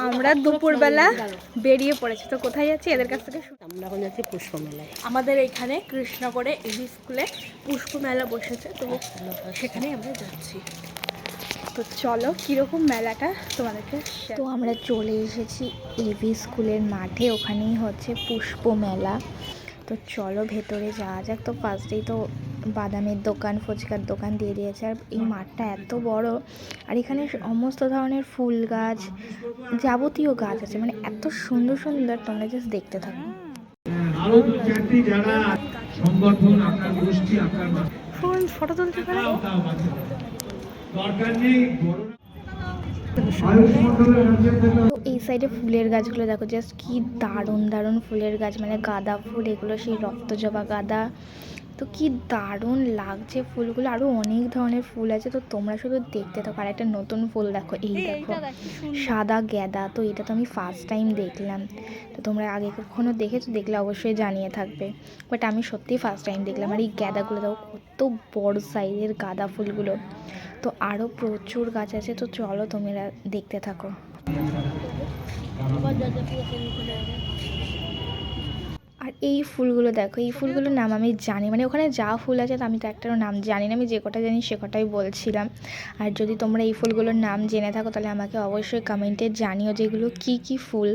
আমরা দুপুরবেলা বেরিয়ে পড়েছি, তো কোথায় যাচ্ছি এদের কাছ থেকে। আমরা এখন যাচ্ছি পুষ্প মেলায়। আমাদের এইখানে কৃষ্ণগড়ে এবি স্কুলে পুষ্প মেলা বসেছে, তো সেখানেই আমরা যাচ্ছি। তো চলো কীরকম মেলাটা তোমাদেরকে। তো আমরা চলে এসেছি এবি স্কুলের মাঠে, ওখানেই হচ্ছে পুষ্প মেলা। তো চলো ভেতরে যাওয়া যাক। তো ফার্স্টেই তো বাদামের দোকান, ফুচকার দোকান দিয়ে দিয়েছে। আর এই মাঠটা এত বড়, আর এখানে সমস্ত ধরনের ফুল গাছ, যাবতীয় গাছ আছে, মানে এত সুন্দর সুন্দর, তোমরা জাস্ট দেখতে থাকো। ফটো তুলতে পারো। তো এই সাইডে ফুলের গাছগুলো দেখো, জাস্ট কি দারুণ দারুণ ফুলের গাছ, মানে গাঁদা ফুল, এগুলো সেই রক্তজবা গাঁদা। তো কি দারুণ লাগছে ফুলগুলো, আরও অনেক ধরনের ফুল আছে। তো তোমরা শুধু দেখতে থাকো। আর একটা নতুন ফুল দেখো, এই দেখো সাদা গ্যাদা। তো এটা তো আমি ফার্স্ট টাইম দেখলাম। তো তোমরা আগে কখনো দেখেছো, দেখলে অবশ্যই জানিয়ে থাকবে, বাট আমি সত্যিই ফার্স্ট টাইম দেখলাম। আর এই গ্যাদাগুলো দেখো, কত বড় সাইজের গাঁদা ফুলগুলো। তো আরও প্রচুর গাছ আছে, তো চলো তোমরা দেখতে থাকো। আর এই ফুলগুলো দেখো, এই ফুলগুলোর নাম আমি জানি, মানে ওখানে যা ফুল আছে আমি তো একটারও নাম জানি না। আমি যে কটা জানি সে কটাই বলছিলাম। আর যদি তোমরা এই ফুলগুলোর নাম জেনে থাকো, তাহলে আমাকে অবশ্যই কমেন্টে জানিও যে এগুলো কী কী ফুল।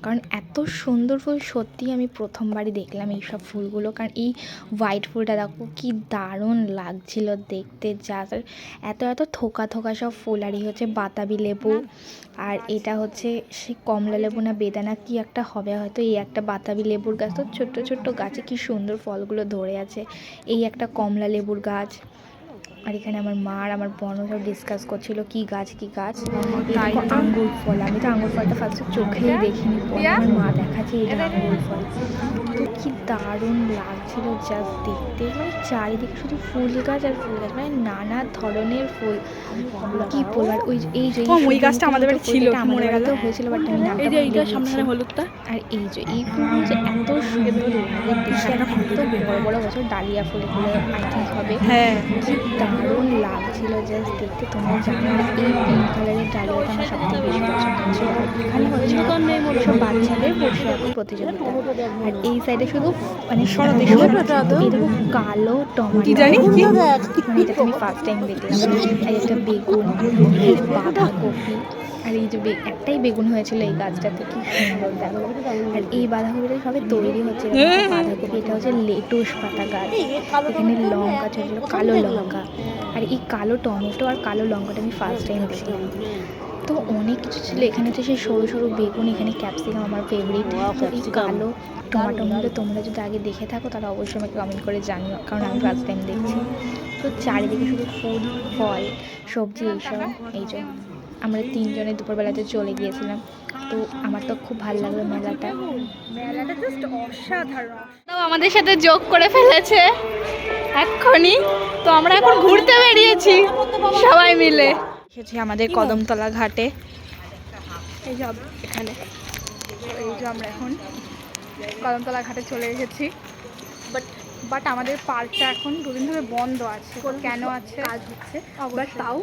কারণ এত সুন্দর ফুল সত্যিই আমি প্রথমবারই দেখলাম এই সব ফুলগুলো। কারণ এই হোয়াইট ফুলটা দেখো কি দারুণ লাগছিল দেখতে, যা এত এত থোকা থোকা সব ফুল। আর এই হচ্ছে বাতাবি লেবু, আর এটা হচ্ছে সেই কমলা লেবু না বেদানা কি একটা হবে হয়তো। এই একটা বাতাবি লেবুর গাছ, তো ছোট্ট ছোট্ট গাছে কি সুন্দর ফলগুলো ধরে আছে। এই একটা কমলা লেবুর গাছ। আর এখানে আমার মা আর আমার বোনও সব ডিসকাস করছিল কি গাছ কি গাছ। আঙ্গুর ফল, আমি তো আঙ্গুর ফলটা ফার্স্টে চোখেই দেখিনি, পরে আমার মা দেখাচ্ছে এটা আঙ্গুর ফল। তো কি দারুণ লাগছিল জাস্ট দেখতে, মানে চারিদিকে শুধু ফুল গাছ আর ফুল গাছ, মানে নানা ধরনের ফুল। কি বলবার, এই যে ওই গাছটা আমাদের বাড়ি ছিল, মরে গেল হয়েছিল, বাট আমি নামটা এই যে এইটা সামনে হলুদটা। আর এই যে এই ফুলগুলো যে এত সুন্দর লাগে দেখতে, এত বড় বড় বছর ডালিয়া ফুলগুলো আই থিঙ্ক হবে। হ্যাঁ, কি দারুণ লাগছিল জাস্ট দেখতে। তোমরা জানো না, এই পিঙ্ক কালারের ডালিয়াটা আমার সবথেকে বেশি পছন্দ হচ্ছে। আর এখানে হচ্ছে সব বাচ্চাদের বসে আঁকার প্রতিযোগিতা। আর এই সাইডে শুধু মানে এরকম কালো টমেটো, কি জানি কি মানে এটা আমি ফার্স্ট টাইম দেখলাম। আর একটা বেগুন, বাঁধাকপি। আর এই যে একটাই বেগুন হয়েছিল এই গাছটাতে, কি সুন্দর দেখো। আর এই বাঁধাকপিটা সবে তৈরি হচ্ছে। বাঁধাকপি, এটা হচ্ছে লেটুস পাতা গাছ। এখানে লঙ্কা ছোট ছোট কালো লঙ্কা, আর এই কালো টমেটো আর কালো লঙ্কাটা আমি ফার্স্ট টাইম দেখলাম। তো অনেক কিছু ছিল এখানে। হচ্ছে সেই সরু সরু বেগুন, এখানে ক্যাপসিকাম আমার ফেভারিট। তো এই কালো টমেটোগুলো তোমরা যদি আগে দেখে থাকো তাহলে অবশ্যই আমাকে কমেন্ট করে জানিও, কারণ আমি ফার্স্ট টাইম দেখছি। তো চারিদিকে শুধু ফুল ফল সবজি এইসব। এই যে আমরা তিনজনে দুপুরবেলাতে চলে গিয়েছিলাম। তো আমার তো খুব ভালো লাগলো মেলাটা। মেলাটা জাস্ট অসাধারণ। তো আমাদের সাথে যোগ করে ফেলেছে এক্ষুনি। তো আমরা এখন ঘুরতে বেরিয়েছি সবাই মিলে। এসেছি আমাদের কদমতলা ঘাটে, এই যে এখানে। এই যে আমরা এখন কদমতলা ঘাটে চলে এসেছি। বাট আমাদের পার্কটা এখন দুদিন ধরে বন্ধ আছে। কেন আছে? কাজ হচ্ছে। বাট তাও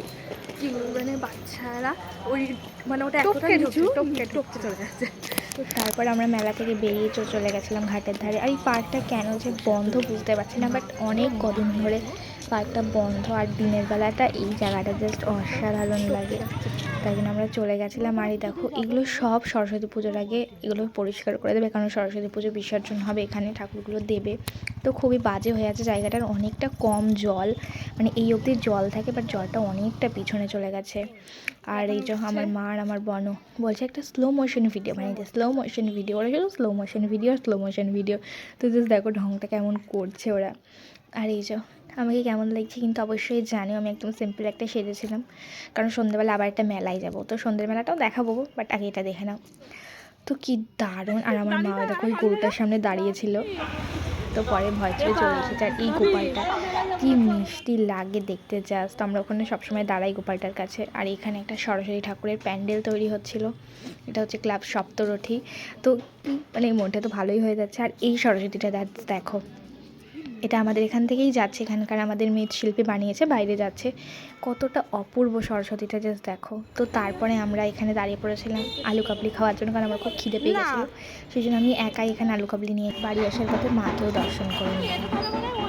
কি মানে বাচ্চারা ওই মানে ওটা টপকে চলে যাচ্ছে। তো তারপর আমরা মেলা থেকে বেরিয়ে চলে গেছিলাম ঘাটের ধারে। আর এই পার্কটা কেন যে বন্ধ বুঝতে পারছি না, বাট অনেক কদিন ধরে পার্কটা বন্ধ। আর দিনের বেলাটা এই জায়গাটা জাস্ট অসাধারণ লাগে, তাই জন্য আমরা চলে গেছিলাম। আর এই দেখো এগুলো সব সরস্বতী পুজোর আগে এগুলো পরিষ্কার করে দেবে, কারণ সরস্বতী পুজো বিসর্জন হবে এখানে, ঠাকুরগুলো দেবে। তো খুবই বাজে হয়ে আছে জায়গাটার, অনেকটা কম জল, মানে এই অবধি জল থাকে, বাট জলটা অনেকটা পিছনে চলে গেছে। আর এই যে আমার মা আর আমার বোনও বলছে একটা স্লো মোশন ভিডিও বানিয়ে, স্লো মোশন ভিডিও, ওরা শুধু স্লো মোশন ভিডিও। তো জাস্ট দেখো ঢংটা কেমন করছে ওরা। আর এই যে আমাকে কেমন লাগছে কিন্তু অবশ্যই জানিও। আমি একদম সিম্পল একটা সেজেছিলাম, কারণ সন্ধ্যেবেলা আবার একটা মেলায় যাব, তো সন্ধ্যের মেলাটাও দেখাবো, বাট আগে এটা দেখে নাও। তো কি দারুণ। আর আমার মা দেখো ওই গরুটার সামনে দাঁড়িয়েছিল, তো পরে ভয় ছেড়ে চলে এসেছে। আর এই গোপালটা কি মিষ্টি লাগে দেখতে জাস্ট, আমরা ওখানে সবসময় দাঁড়াই গোপালটার কাছে। আর এখানে একটা সরস্বতী ঠাকুরের প্যান্ডেল তৈরি হচ্ছিল, এটা হচ্ছে ক্লাব সপ্তরথী। তো মানে মনটা তো ভালোই হয়ে যাচ্ছে। আর এই সরস্বতীটা দেখো, এটা আমাদের এখান থেকেই যাচ্ছে, এখানকার আমাদের মৃৎশিল্পী বানিয়েছে, বাইরে যাচ্ছে। কতটা অপূর্ব সরস্বতীটা জাস্ট দেখো। তো তারপরে আমরা এখানে দাঁড়িয়ে পড়েছিলাম আলু কাবলি খাওয়ার জন্য, কারণ আমার খুব খিদে পেয়ে গেছিলো। সেই জন্য আমি একাই এখানে আলু কাবলি নিয়ে বাড়ি আসার পথে মাকেও দর্শন করে নিলাম।